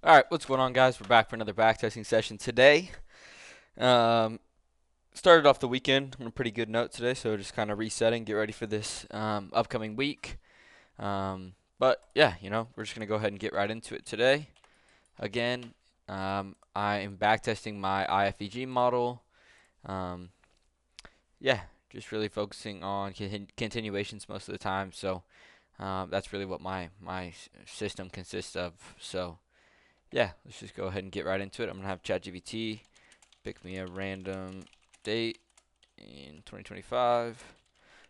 All right, what's going on, guys? We're back for another backtesting session today. Um, Started off the weekend on a pretty good note today, so just kind of resetting, get ready for this upcoming week. But yeah, we're just gonna go ahead and get right into it today. Again, I am backtesting my IFVG model. Um, yeah, just really focusing on continuations most of the time. So that's really what my system consists of. So yeah, let's just go ahead and get right into it. I'm gonna have ChatGPT pick me a random date in 2025.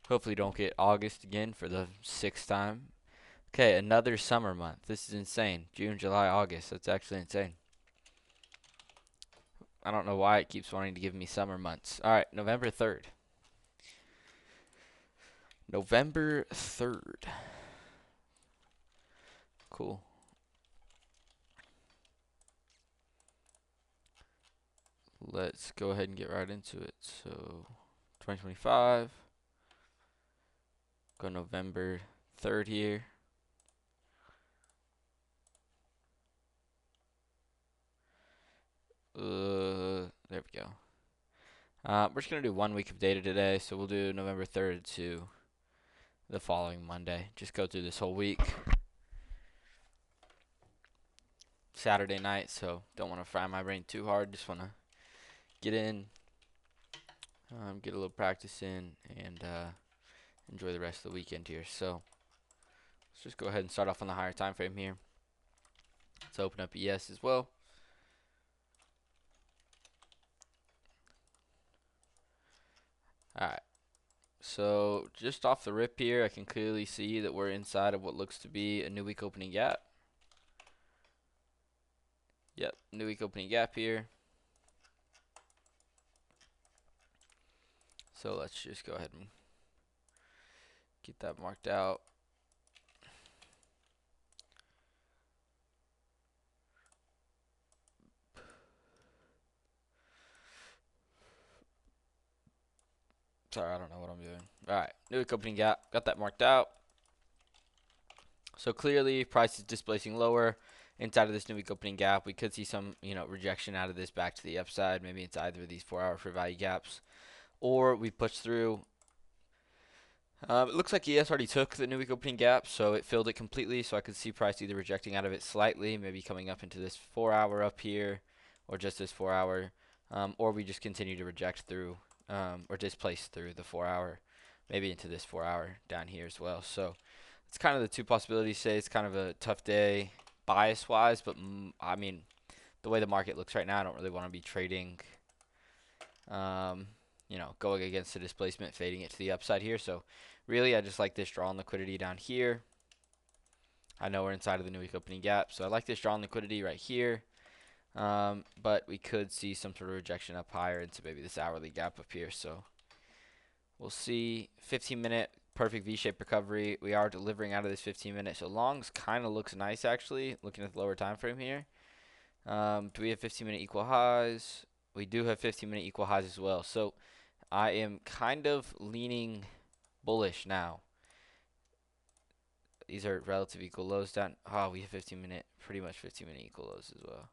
Hopefully don't get August again for the sixth time. Okay, another summer month. This is insane. June, July, August. That's actually insane. I don't know why it keeps wanting to give me summer months. All right, November 3rd. November 3rd. Cool. Let's go ahead and get right into it. So, 2025. Go November 3rd here. There we go. We're just going to do 1 week of data today, so we'll do November 3rd to the following Monday. Just go through this whole week. Saturday night, so don't want to fry my brain too hard. Just want to get in, get a little practice in, and enjoy the rest of the weekend here. So let's just go ahead and start off on the higher time frame here. Let's open up ES as well. All right. So just off the rip here, I can clearly see that we're inside of what looks to be a new week opening gap. Yep, new week opening gap here. So let's just go ahead and get that marked out. Sorry, I don't know what I'm doing. All right, new week opening gap. Got that marked out. So clearly, price is displacing lower inside of this new week opening gap. We could see some, rejection out of this back to the upside. Maybe it's either of these 4-hour for value gaps, or we push through. It looks like ES already took the new week opening gap, so it filled it completely. So I could see price either rejecting out of it slightly, maybe coming up into this 4-hour up here, or just this 4-hour, or we just continue to reject through, or displace through the 4-hour, maybe into this 4-hour down here as well. So it's kind of the two possibilities. Say it's kind of a tough day bias wise, but I mean, the way the market looks right now, I don't really want to be trading, um, going against the displacement, fading it to the upside here. So really, I just like this draw on liquidity down here. I know we're inside of the new week opening gap, so I like this draw on liquidity right here. But we could see some sort of rejection up higher into maybe this hourly gap up here. So we'll see. 15-minute perfect V-shaped recovery. We are delivering out of this 15-minute. So longs kind of looks nice, actually, looking at the lower time frame here. Do we have 15-minute equal highs? We do have 15-minute equal highs as well. So I am kind of leaning bullish now. These are relative equal lows down. Oh, we have 15-minute, pretty much 15-minute equal lows as well.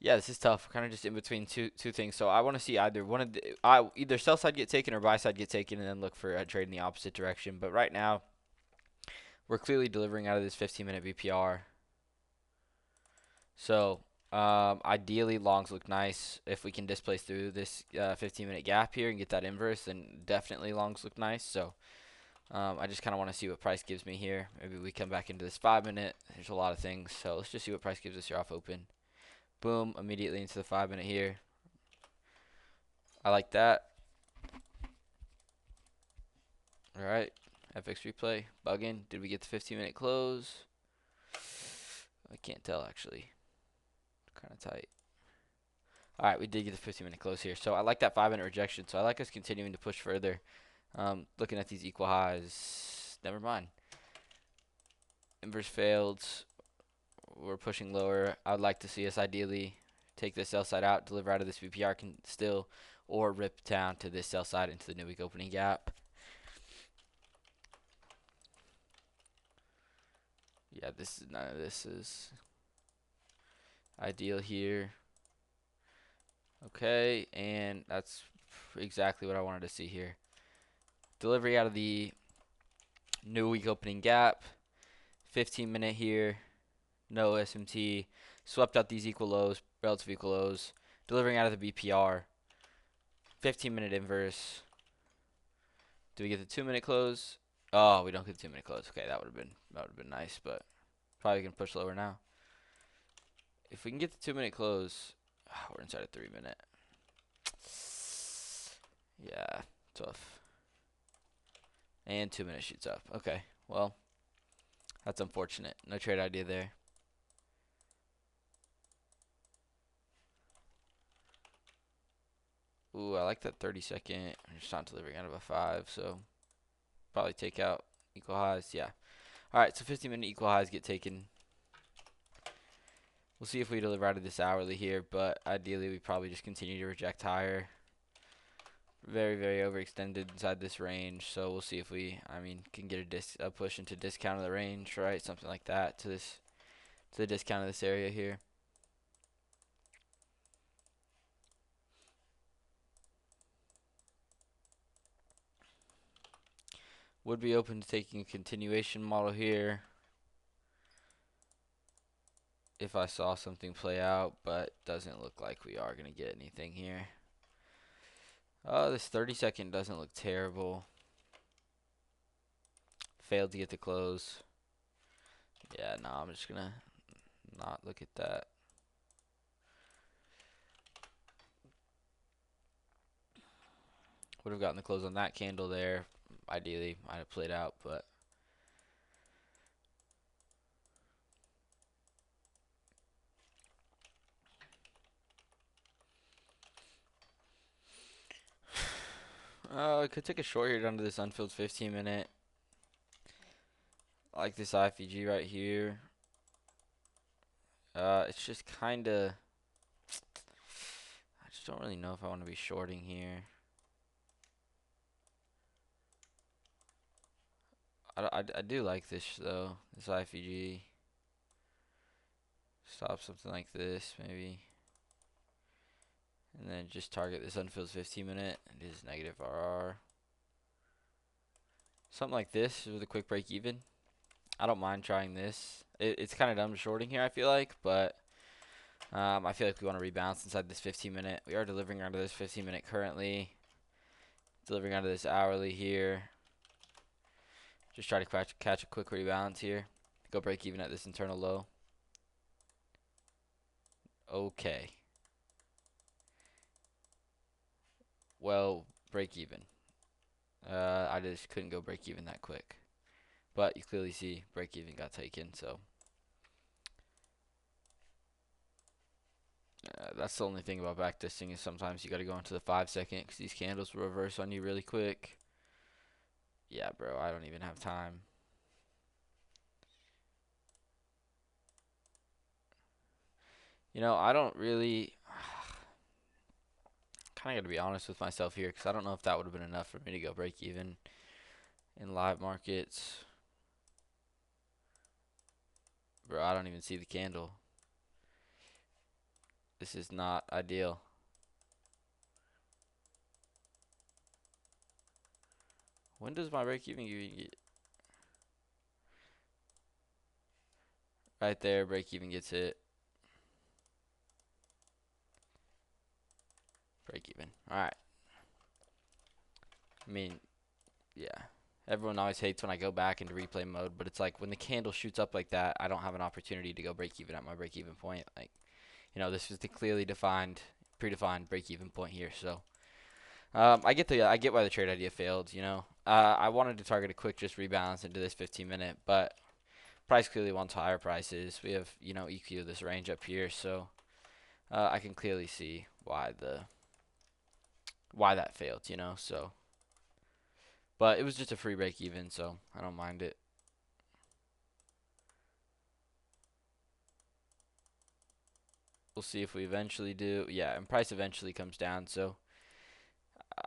Yeah, this is tough. Kind of just in between two things. So I want to see either one of either sell side get taken or buy side get taken, and then look for a trade in the opposite direction. But right now, we're clearly delivering out of this 15-minute VPR. So ideally, longs look nice. If we can displace through this 15-minute gap here and get that inverse, then definitely longs look nice. So I just kind of want to see what price gives me here. Maybe we come back into this 5-minute. There's a lot of things. So let's just see what price gives us here off open. Boom, immediately into the 5-minute here. I like that. All right, FX replay, bugging. Did we get the 15-minute close? I can't tell actually. Kind of tight. All right, we did get the 15-minute close here. So I like that 5-minute rejection. So I like us continuing to push further. Looking at these equal highs. Never mind. Inverse failed. We're pushing lower. I would like to see us ideally take this sell side out, deliver out of this VPR can still, or rip down to this sell side into the new week opening gap. Yeah, this is none of this is Ideal here. Okay, and that's exactly what I wanted to see here. Delivery out of the new week opening gap. 15-minute here. No SMT. Swept out these equal lows, relative equal lows. Delivering out of the BPR. 15-minute inverse. Do we get the 2-minute close? Oh, we don't get the 2-minute close. Okay, that would have been nice, but probably can push lower now. If we can get the 2-minute close, we're inside a 3-minute. Yeah, tough. And 2 minutes shoots up. Okay, well, that's unfortunate. No trade idea there. Ooh, I like that 30-second. I'm just not delivering out of a 5, so probably take out equal highs. Yeah. All right, so 15-minute equal highs get taken. We'll see if we deliver out of this hourly here, but ideally we probably just continue to reject higher. Very, very overextended inside this range, so we'll see if we, can get a push into discount of the range, right? Something like that to the discount of this area here. Would be open to taking a continuation model here if I saw something play out, but doesn't look like we are going to get anything here. This 30-second doesn't look terrible. Failed to get the close. Yeah, no, I'm just going to not look at that. Would have gotten the close on that candle there. Ideally, might have played out, but I could take a short here down to this unfilled 15-minute. I like this IFVG right here. It's just kind of, I just don't really know if I want to be shorting here. I do like this though, this IFVG. Stop something like this maybe. And then just target this unfilled 15-minute. It is negative RR. Something like this with a quick break even. I don't mind trying this. It's kind of dumb shorting here, I feel like, but I feel like we want to rebalance inside this 15-minute. We are delivering onto this 15-minute currently. Delivering onto this hourly here. Just try to catch a quick rebalance here. Go break even at this internal low. Okay. Well, break even. I just couldn't go break even that quick. But you clearly see break even got taken, so that's the only thing about backtesting is sometimes you got to go into the 5-second because these candles will reverse on you really quick. Yeah, bro, I don't even have time. You know, I don't really kind of got to be honest with myself here because I don't know if that would have been enough for me to go break even in live markets. Bro, I don't even see the candle. This is not ideal. When does my break even get? Right there, break even gets hit. Break even. Alright. I mean, yeah. Everyone always hates when I go back into replay mode, but it's like when the candle shoots up like that, I don't have an opportunity to go break even at my break even point. Like, you know, this is the clearly defined, predefined break even point here. So, I get why the trade idea failed. You know, I wanted to target a quick just rebalance into this 15-minute, but price clearly wants higher prices. We have EQ this range up here, so I can clearly see why that failed. So. But it was just a free break even, so I don't mind it. We'll see if we eventually do. Yeah, and price eventually comes down, so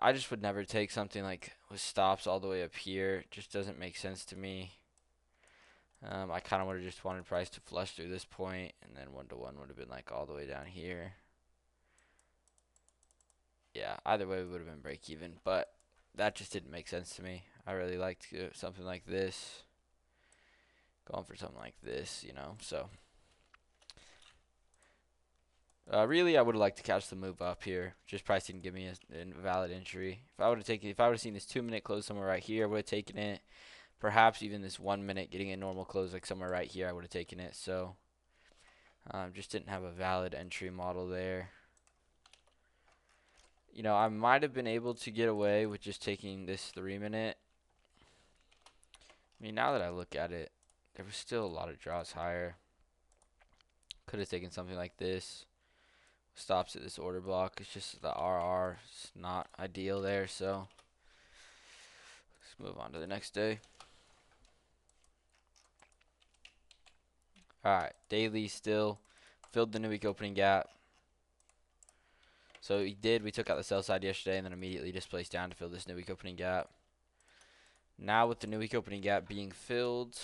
I just would never take something like with stops all the way up here. It just doesn't make sense to me. I kind of would have just wanted price to flush through this point, and then 1-to-1 would have been like all the way down here. Yeah, either way we would have been break even, but that just didn't make sense to me. I really liked something like this, going for something like this, you know. So really, I would have liked to catch the move up here. Just price didn't give me a valid entry. If I would have seen this 2-minute close somewhere right here, I would have taken it. Perhaps even this 1 minute getting a normal close like somewhere right here, I would have taken it. So just didn't have a valid entry model there. You know, I might have been able to get away with just taking this 3-minute. I mean, now that I look at it, there was still a lot of draws higher. Could have taken something like this. Stops at this order block. It's just the RR is not ideal there, so let's move on to the next day. Alright, daily still filled the new week opening gap. So we took out the sell side yesterday and then immediately displaced down to fill this new week opening gap. Now with the new week opening gap being filled,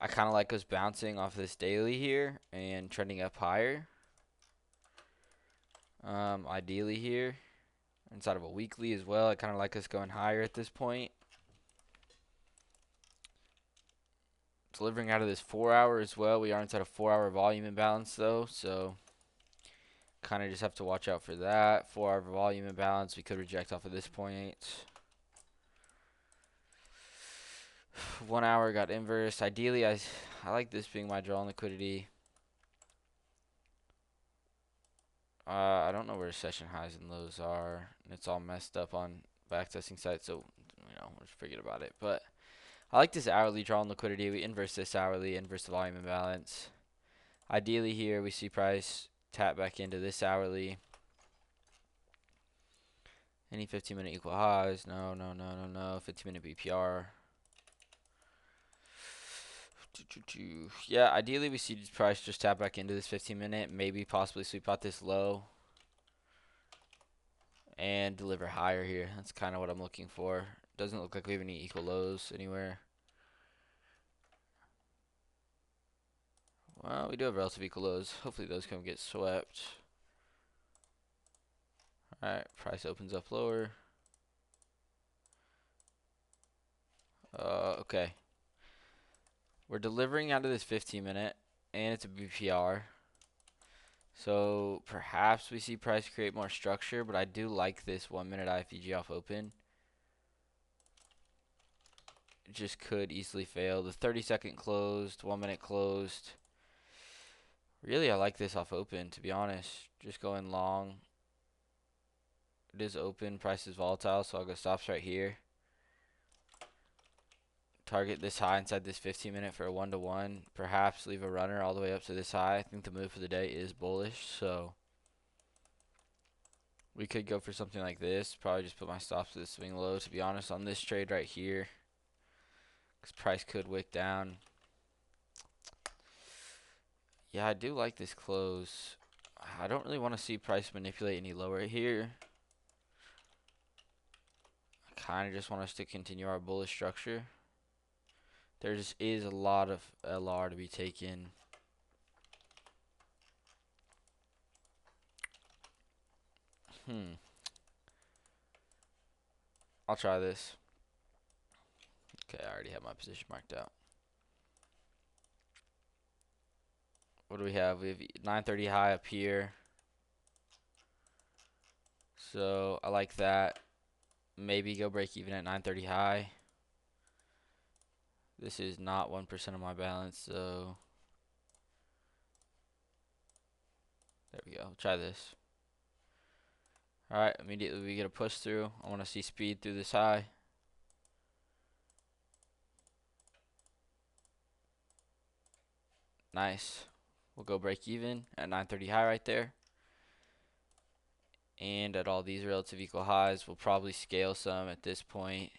I kind of like us bouncing off this daily here and trending up higher. Ideally here, inside of a weekly as well. I kind of like us going higher at this point. Delivering out of this 4-hour as well. We are inside a 4-hour volume imbalance though, so kind of just have to watch out for that. 4-hour volume imbalance. We could reject off of this point. 1 hour got inverse. Ideally, I like this being my draw on liquidity. I don't know where session highs and lows are. It's all messed up on backtesting sites, so let's forget about it. But I like this hourly draw on liquidity. We inverse this hourly, inverse the volume imbalance. Ideally here, we see price tap back into this hourly. Any 15-minute equal highs? No. 15-minute BPR. Yeah, ideally we see price just tap back into this 15-minute, maybe possibly sweep out this low and deliver higher here. That's kind of what I'm looking for. Doesn't look like we have any equal lows anywhere. Well, we do have relative equal lows. Hopefully those can get swept. Alright, price opens up lower. Okay. We're delivering out of this 15-minute, and it's a BPR. So perhaps we see price create more structure, but I do like this 1-minute IFVG off open. It just could easily fail. The 30-second closed, 1-minute closed. Really, I like this off open, to be honest. Just going long. It is open. Price is volatile, so I'll go stops right here. Target this high inside this 15-minute for a 1-to-1. Perhaps leave a runner all the way up to this high. I think the move for the day is bullish, so we could go for something like this. Probably just put my stops to the swing low, to be honest, on this trade right here, because price could wick down. Yeah, I do like this close. I don't really want to see price manipulate any lower here. I kind of just want us to continue our bullish structure. There just is a lot of LR to be taken. I'll try this. Okay, I already have my position marked out. What do we have? We have 930 high up here. So I like that. Maybe go break even at 930 high. This is not 1% of my balance, so there we go. Try this. Alright, immediately we get a push through. I want to see speed through this high. Nice. We'll go break even at 930 high right there. And at all these relative equal highs, we'll probably scale some at this point.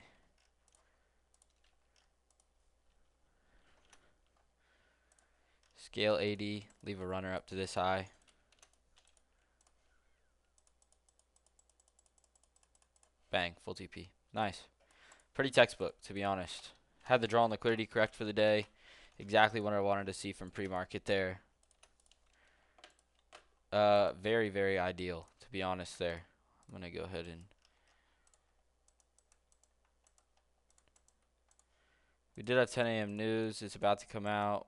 Scale 80, leave a runner up to this high. Bang, full TP. Nice. Pretty textbook, to be honest. Had the draw and liquidity correct for the day. Exactly what I wanted to see from pre-market there. Very, very ideal, to be honest there. I'm going to go ahead and... We did have 10 a.m. news. It's about to come out.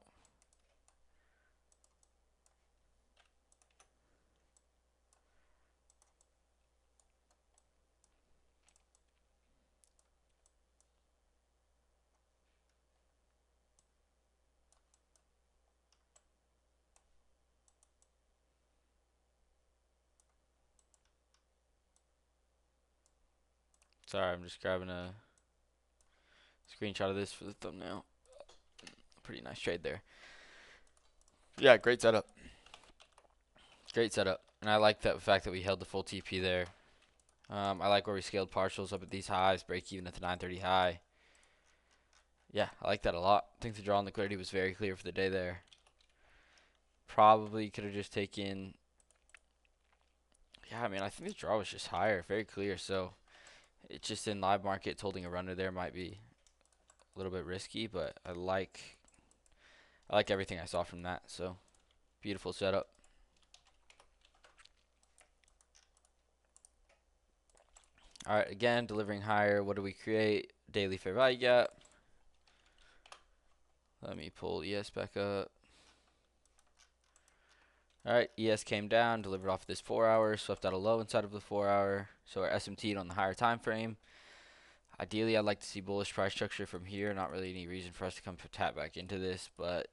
Sorry, I'm just grabbing a screenshot of this for the thumbnail. Pretty nice trade there. Yeah, great setup. Great setup. And I like the fact that we held the full TP there. I like where we scaled partials up at these highs, break even at the 930 high. Yeah, I like that a lot. I think the draw on liquidity was very clear for the day there. Probably could have just taken... Yeah, I mean, I think the draw was just higher. Very clear. So, it's just in live markets, holding a runner there might be a little bit risky, but I like everything I saw from that. So, beautiful setup. Alright, again, delivering higher. What do we create? Daily fair value gap. Let me pull ES back up. Alright, ES came down, delivered off this 4 hour, swept out a low inside of the 4 hour. So our SMT'd on the higher time frame. Ideally, I'd like to see bullish price structure from here. Not really any reason for us to come tap back into this, but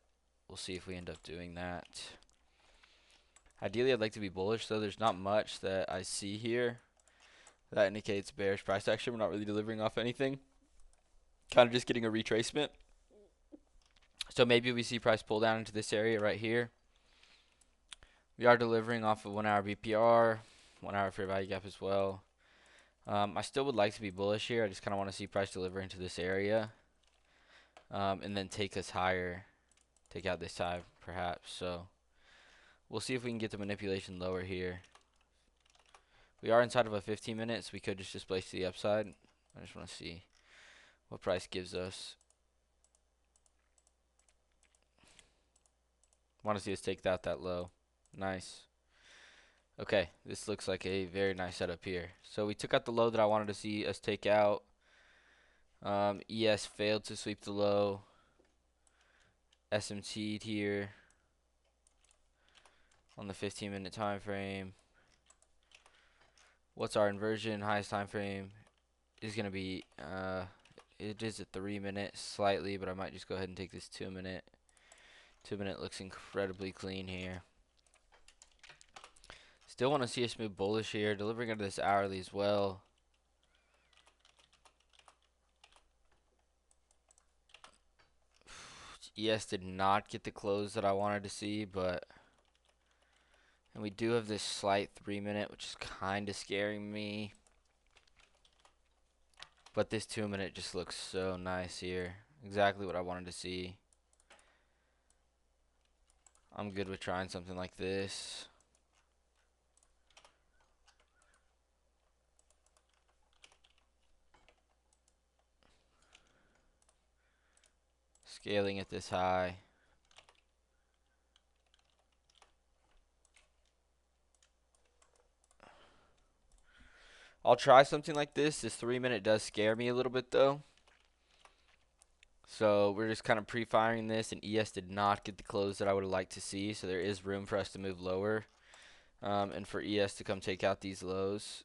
we'll see if we end up doing that. Ideally, I'd like to be bullish, though. There's not much that I see here that indicates bearish price action. We're not really delivering off anything. Kind of just getting a retracement. So maybe we see price pull down into this area right here. We are delivering off of 1 hour BPR, 1 hour fair value gap as well. I still would like to be bullish here. I just kind of want to see price deliver into this area. And then take us higher. Take out this high perhaps. So we'll see if we can get the manipulation lower here. We are inside of a 15 minutes. We could just displace to the upside. I just want to see what price gives us. Want to see us take that low. Nice. Okay, this looks like a very nice setup here. So we took out the low that I wanted to see us take out. ES failed to sweep the low. SMT'd here on the 15-minute time frame. What's our inversion? Highest time frame is going to be, it is a 3 minute slightly, but I might just go ahead and take this 2 minute. 2 minute looks incredibly clean here. Still want to see us move bullish here, delivering under this hourly as well. ES did not get the close that I wanted to see, but... And we do have this slight 3 minute, which is kind of scaring me. But this 2 minute just looks so nice here. Exactly what I wanted to see. I'm good with trying something like this. Scaling at this high. I'll try something like this. This 3 minute does scare me a little bit though. So we're just kind of pre-firing this, and ES did not get the close that I would have liked to see. So there is room for us to move lower, and for ES to come take out these lows.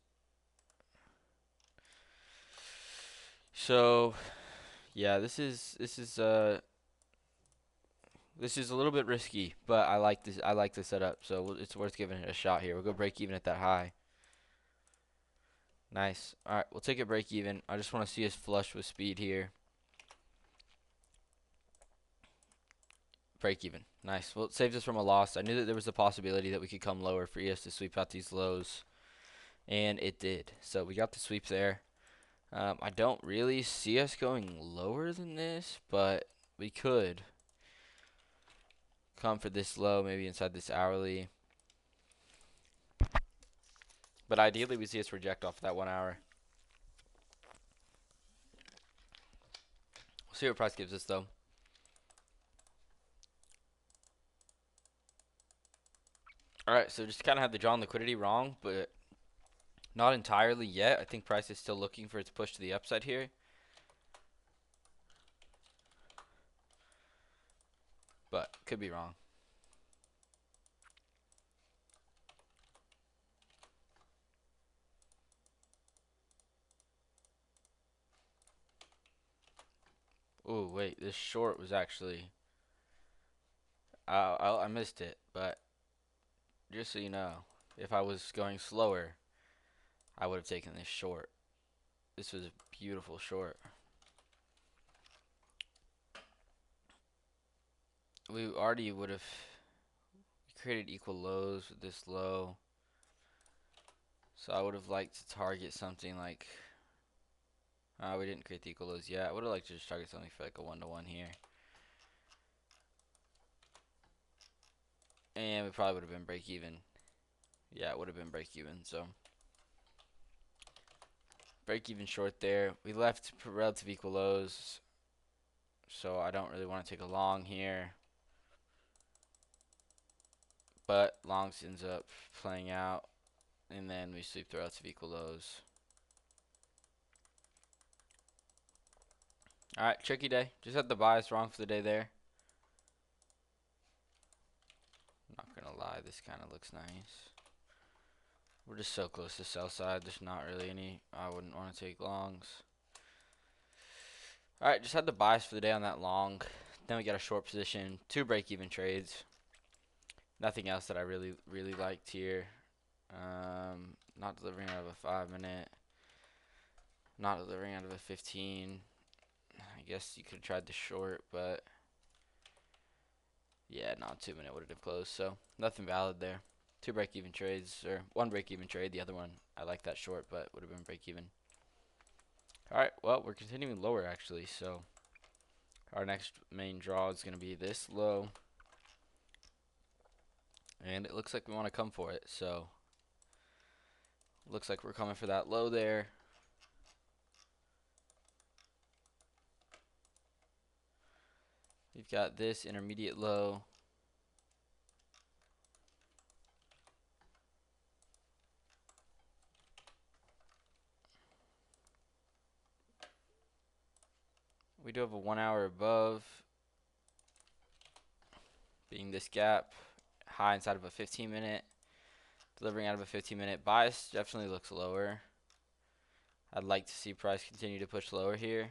So yeah, this is a little bit risky, but I like this. I like the setup, so it's worth giving it a shot here. We'll go break even at that high. Nice. All right, we'll take a break even. I just want to see us flush with speed here. Break even. Nice. Well, it saves us from a loss. I knew that there was a possibility that we could come lower for ES to sweep out these lows, and it did. So we got the sweep there. I don't really see us going lower than this, but we could come for this low, maybe inside this hourly. But ideally, we see us reject off that 1 hour. See what price gives us though. Alright, so just kind of had the draw on liquidity wrong, but not entirely yet. I think price is still looking for its push to the upside here. But could be wrong. Oh wait, this short was actually I missed it, but just so you know, if I was going slower, I would have taken this short. This was a beautiful short. We already would have created equal lows with this low. So I would have liked to target something like, we didn't create the equal lows yet. I would have liked to just target something for like a 1-to-1 here. And we probably would have been break even. Yeah, it would have been break even. So break even short there. We left relative equal lows. So I don't really want to take a long here. But longs ends up playing out. And then we sweep the relative equal lows. Alright, tricky day. Just had the bias wrong for the day there. Not gonna lie, this kind of looks nice. We're just so close to sell side. There's not really any. I wouldn't want to take longs. Alright, just had the bias for the day on that long. Then we got a short position. 2 break-even trades. Nothing else that I really liked here. Not delivering out of a 5-minute. Not delivering out of a 15. I guess you could have tried the short, but yeah, not 2-minute would have closed. So nothing valid there. 2 break-even trades, or 1 break-even trade. The other one, I like that short, but would have been break-even. Alright, well, we're continuing lower actually, so our next main draw is going to be this low. And it looks like we want to come for it, so looks like we're coming for that low there. We've got this intermediate low. We do have a 1 hour above, being this gap, high inside of a 15-minute. Delivering out of a 15-minute. Bias definitely looks lower. I'd like to see price continue to push lower here.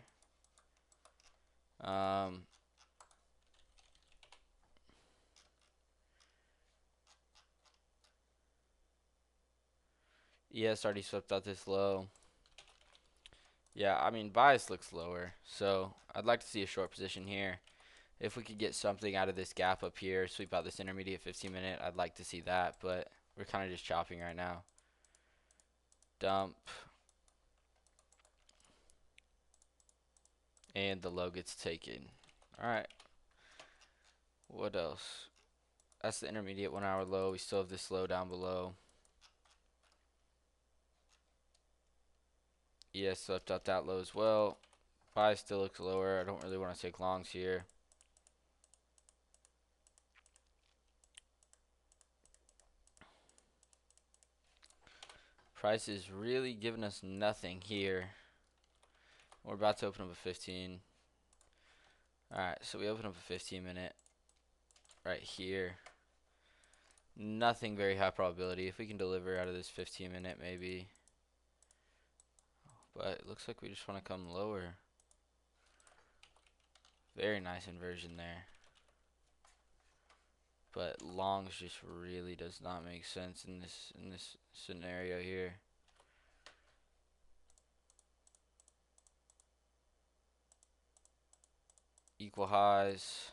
ES already swept out this low. Yeah, I mean, bias looks lower, so I'd like to see a short position here. If we could get something out of this gap up here, sweep out this intermediate 15-minute, I'd like to see that, but we're kind of just chopping right now. Dump. And the low gets taken. Alright. What else? That's the intermediate 1 hour low. We still have this low down below. ES swept out that low as well. Buy still looks lower. I don't really want to take longs here. Price is really giving us nothing here. We're about to open up a 15. Alright, so we open up a 15-minute right here. Nothing very high probability. If we can deliver out of this 15-minute, maybe. But it looks like we just want to come lower. Very nice inversion there. But longs just really does not make sense in this scenario here. Equal highs.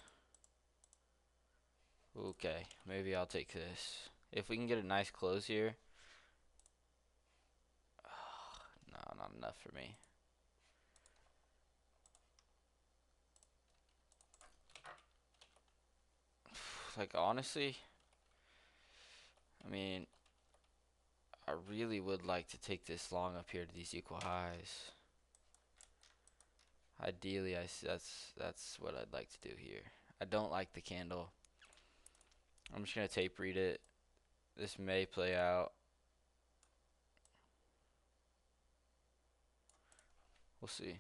Okay, maybe I'll take this. If we can get a nice close here. No, not enough for me. Like, honestly, I mean, I really would like to take this long up here to these equal highs. Ideally, that's what I'd like to do here. I don't like the candle. I'm just gonna tape read it. This may play out. We'll see.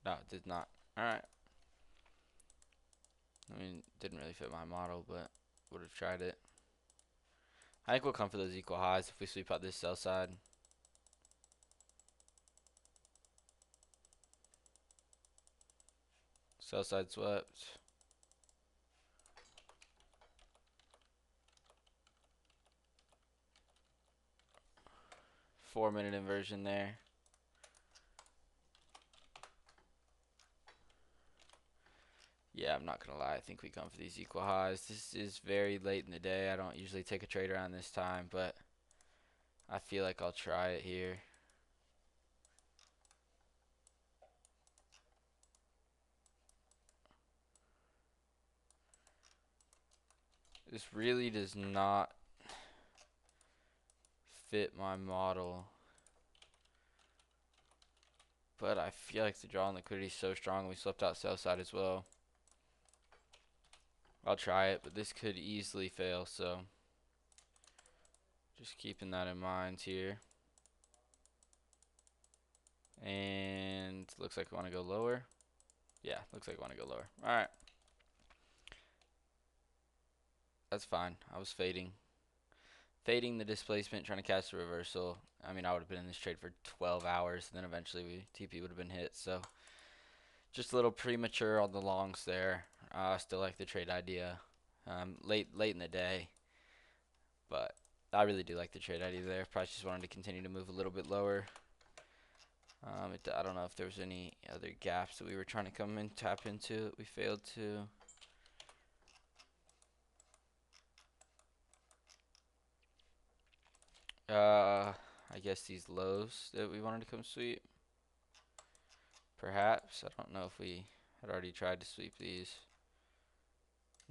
No, it did not. Alright. I mean, didn't really fit my model, but would have tried it. I think we'll come for those equal highs if we sweep out this sell side. Sell side swept. 4-minute inversion there. Yeah, I'm not gonna lie. I think we come for these equal highs. This is very late in the day. I don't usually take a trade around this time, but I feel like I'll try it here. This really does not fit my model, but I feel like the draw on liquidity is so strong. We slipped out sell side as well. I'll try it, but this could easily fail, so just keeping that in mind here. And looks like we want to go lower. Yeah, looks like we want to go lower. All right. That's fine. I was fading the displacement, trying to catch the reversal. I mean, I would have been in this trade for 12 hours, and then eventually TP would have been hit. So just a little premature on the longs there. Still like the trade idea. Late in the day, but I really do like the trade idea there. Price just wanted to continue to move a little bit lower. I don't know if there was any other gaps that we were trying to come and tap into that we failed to. I guess these lows that we wanted to come sweep. Perhaps. I don't know if we had already tried to sweep these.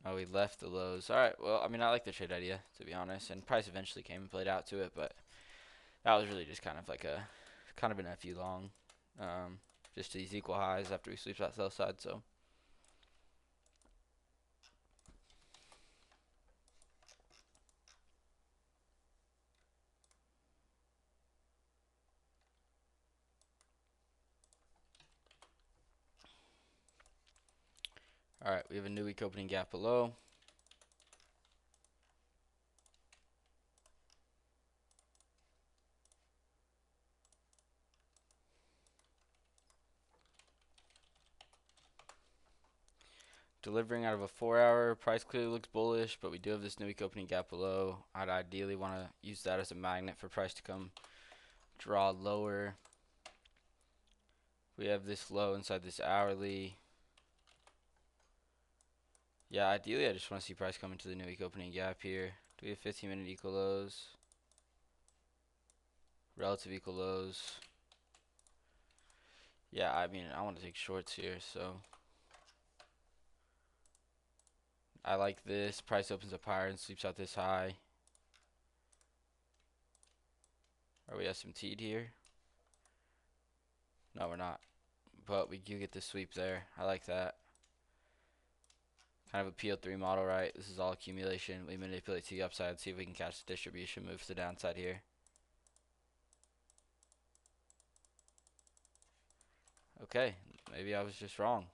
No, we left the lows. Alright, well, I mean, I like the trade idea, to be honest. And price eventually came and played out to it, but that was really just kind of like kind of an FU long. Just these equal highs after we sweep that sell side, so. Alright, we have a new week opening gap below. Delivering out of a 4-hour. Price clearly looks bullish, but we do have this new week opening gap below. I'd ideally want to use that as a magnet for price to come draw lower. We have this low inside this hourly. Yeah, ideally I just want to see price come into the new week opening gap here. Do we have 15-minute equal lows? Relative equal lows. Yeah, I mean, I want to take shorts here, so. I like this. Price opens up higher and sweeps out this high. Are we SMT'd here? No, we're not. But we do get the sweep there. I like that. Kind of a PO3 model, right? This is all accumulation. We manipulate to the upside, see if we can catch the distribution, move to the downside here. Okay, maybe I was just wrong.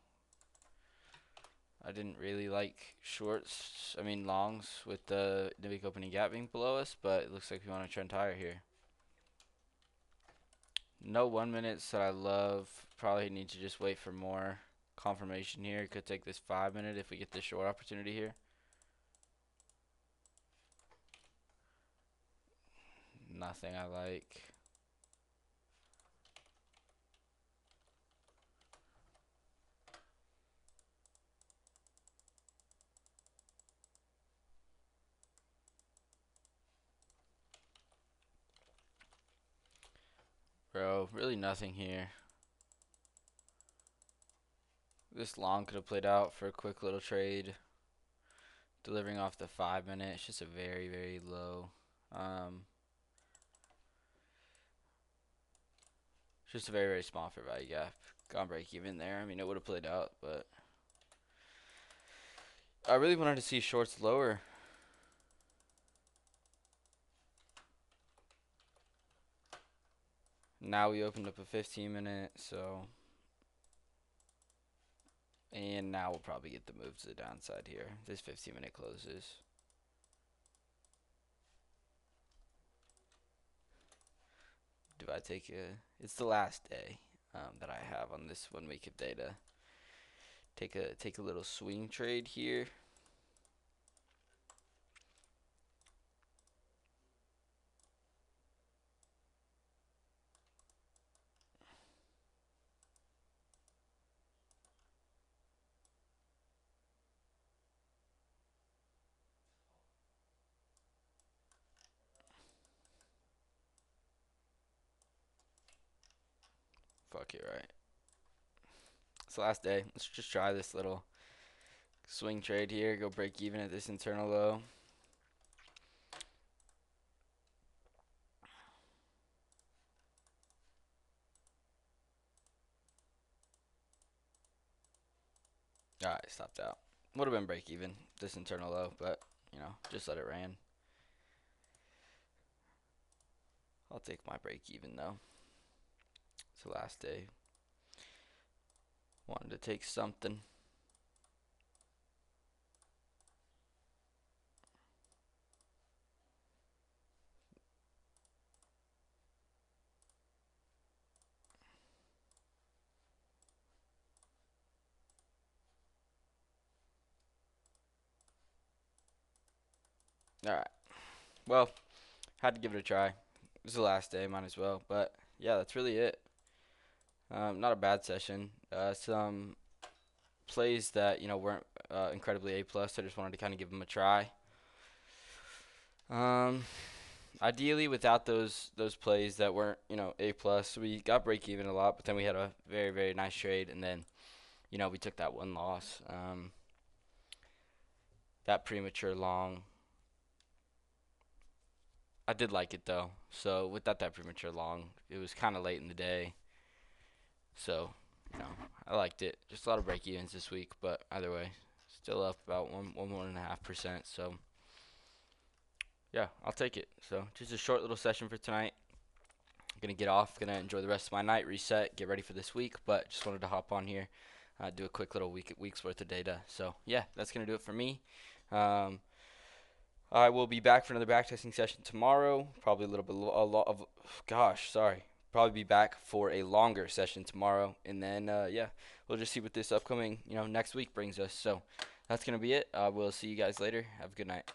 I didn't really like shorts, I mean longs with the week opening gap being below us, but it looks like we want to trend higher here. No 1 minutes that I love. Probably need to just wait for more confirmation here. Could take this 5 minute if we get this short opportunity here. Nothing I like. Bro, really nothing here. This long could have played out for a quick little trade. Delivering off the 5 minute. It's just a very, very low. Just a very, very small fair value gap. gone break even there. I mean, it would have played out, but I really wanted to see shorts lower. Now we opened up a 15-minute, so. And now we'll probably get the move to the downside here. This 15-minute closes. Do I take a? It's the last day that I have on this 1 week of data. Take a little swing trade here. Fuck it, right? It's the last day. Let's just try this little swing trade here. Go break even at this internal low. Alright, stopped out. Would have been break even, this internal low, but, you know, just let it ran. I'll take my break even, though. It's the last day. Wanted to take something. Alright. Well, had to give it a try. It was the last day, might as well. But, yeah, that's really it. Not a bad session. Some plays that, you know, weren't incredibly A+. I just wanted to kind of give them a try. Ideally, without those plays that weren't, you know, A+, we got break even a lot, but then we had a very, very nice trade, and then, you know, we took that one loss. That premature long. I did like it, though. So, without that premature long, it was kind of late in the day. So, you know, I liked it. Just a lot of break evens this week, but either way, still up about 1.5%. So, yeah, I'll take it. So, just a short little session for tonight. I'm gonna get off, gonna enjoy the rest of my night, reset, get ready for this week. But just wanted to hop on here, do a quick little week's worth of data. So, yeah, that's gonna do it for me. I will be back for another backtesting session tomorrow. Probably a little bit, Probably be back for a longer session tomorrow, and then yeah, we'll just see what this upcoming, you know, next week brings us. So that's gonna be it. We'll see you guys later. Have a good night.